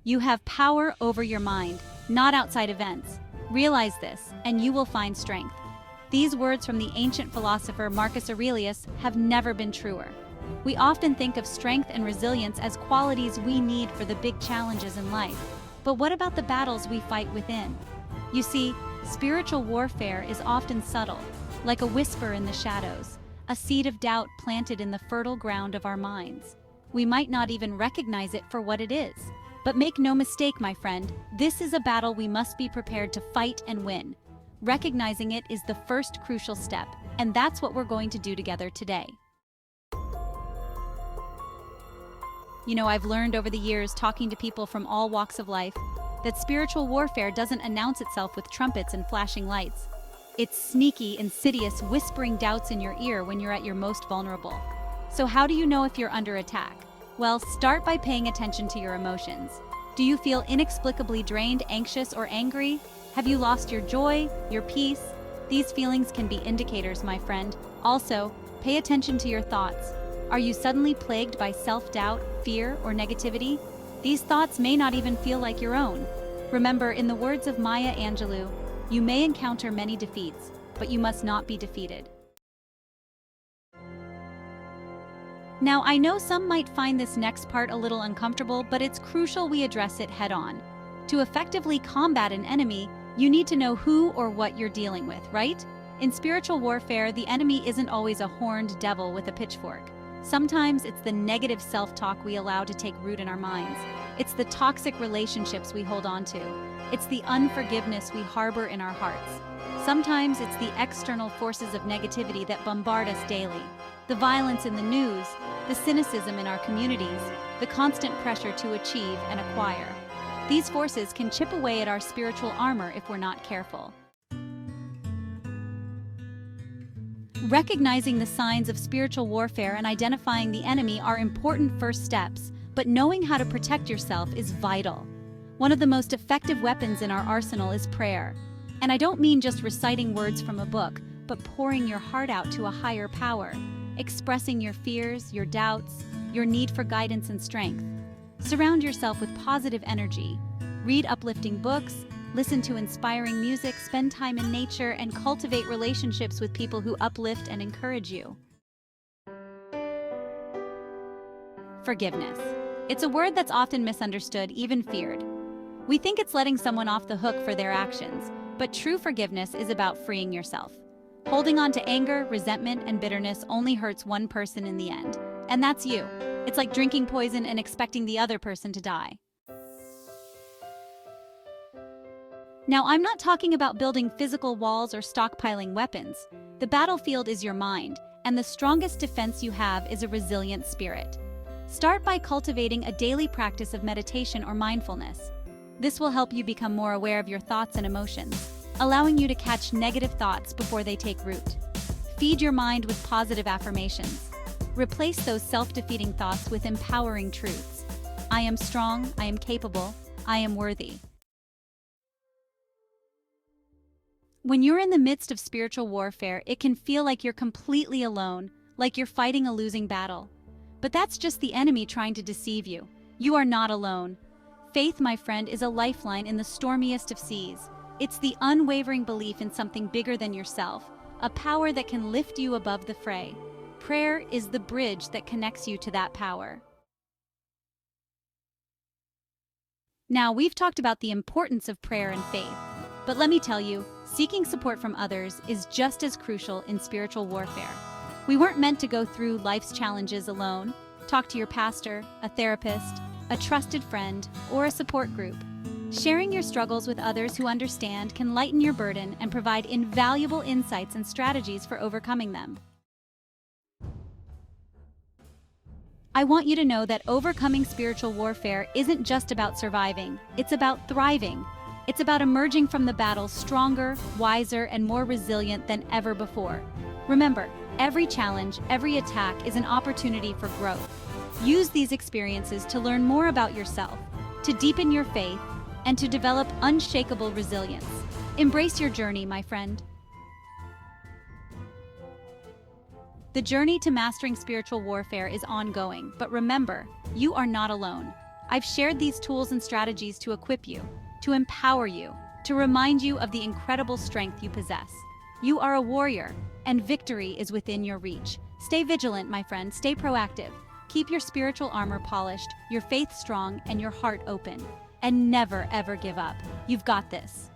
You have power over your mind, not outside events. Realize this, and you will find strength. These words from the ancient philosopher Marcus Aurelius have never been truer. We often think of strength and resilience as qualities we need for the big challenges in life. But what about the battles we fight within? You see, spiritual warfare is often subtle, like a whisper in the shadows, a seed of doubt planted in the fertile ground of our minds. We might not even recognize it for what it is. But make no mistake, my friend, this is a battle we must be prepared to fight and win. Recognizing it is the first crucial step, and that's what we're going to do together today. You know, I've learned over the years, talking to people from all walks of life, that spiritual warfare doesn't announce itself with trumpets and flashing lights. It's sneaky, insidious, whispering doubts in your ear when you're at your most vulnerable. So how do you know if you're under attack? Well, start by paying attention to your emotions. Do you feel inexplicably drained, anxious, or angry? Have you lost your joy, your peace? These feelings can be indicators, my friend. Also, pay attention to your thoughts. Are you suddenly plagued by self-doubt, fear, or negativity? These thoughts may not even feel like your own. Remember, in the words of Maya Angelou, you may encounter many defeats, but you must not be defeated. Now, I know some might find this next part a little uncomfortable, but it's crucial we address it head-on. To effectively combat an enemy, you need to know who or what you're dealing with, right? In spiritual warfare, the enemy isn't always a horned devil with a pitchfork. Sometimes it's the negative self-talk we allow to take root in our minds. It's the toxic relationships we hold on to. It's the unforgiveness we harbor in our hearts. Sometimes it's the external forces of negativity that bombard us daily. The violence in the news, the cynicism in our communities, the constant pressure to achieve and acquire. These forces can chip away at our spiritual armor if we're not careful. Recognizing the signs of spiritual warfare and identifying the enemy are important first steps, but knowing how to protect yourself is vital. One of the most effective weapons in our arsenal is prayer. And I don't mean just reciting words from a book, but pouring your heart out to a higher power, expressing your fears, your doubts, your need for guidance and strength. Surround yourself with positive energy. Read uplifting books, listen to inspiring music, spend time in nature, and cultivate relationships with people who uplift and encourage you. Forgiveness. It's a word that's often misunderstood, even feared. We think it's letting someone off the hook for their actions, but true forgiveness is about freeing yourself. Holding on to anger, resentment, and bitterness only hurts one person in the end, and that's you. It's like drinking poison and expecting the other person to die. Now, I'm not talking about building physical walls or stockpiling weapons. The battlefield is your mind, and the strongest defense you have is a resilient spirit. Start by cultivating a daily practice of meditation or mindfulness. This will help you become more aware of your thoughts and emotions, allowing you to catch negative thoughts before they take root. Feed your mind with positive affirmations. Replace those self-defeating thoughts with empowering truths. I am strong, I am capable, I am worthy. When you're in the midst of spiritual warfare, it can feel like you're completely alone, like you're fighting a losing battle. But that's just the enemy trying to deceive you. You are not alone. Faith, my friend, is a lifeline in the stormiest of seas. It's the unwavering belief in something bigger than yourself, a power that can lift you above the fray. Prayer is the bridge that connects you to that power. Now, we've talked about the importance of prayer and faith, but let me tell you, seeking support from others is just as crucial in spiritual warfare. We weren't meant to go through life's challenges alone. Talk to your pastor, a therapist, a trusted friend, or a support group. Sharing your struggles with others who understand can lighten your burden and provide invaluable insights and strategies for overcoming them. I want you to know that overcoming spiritual warfare isn't just about surviving, it's about thriving. It's about emerging from the battle stronger, wiser, and more resilient than ever before. Remember, every challenge, every attack is an opportunity for growth. Use these experiences to learn more about yourself, to deepen your faith, and to develop unshakable resilience. Embrace your journey, my friend. The journey to mastering spiritual warfare is ongoing, but remember, you are not alone. I've shared these tools and strategies to equip you, to empower you, to remind you of the incredible strength you possess. You are a warrior, and victory is within your reach. Stay vigilant, my friend, stay proactive. Keep your spiritual armor polished, your faith strong, and your heart open. And never, ever give up. You've got this.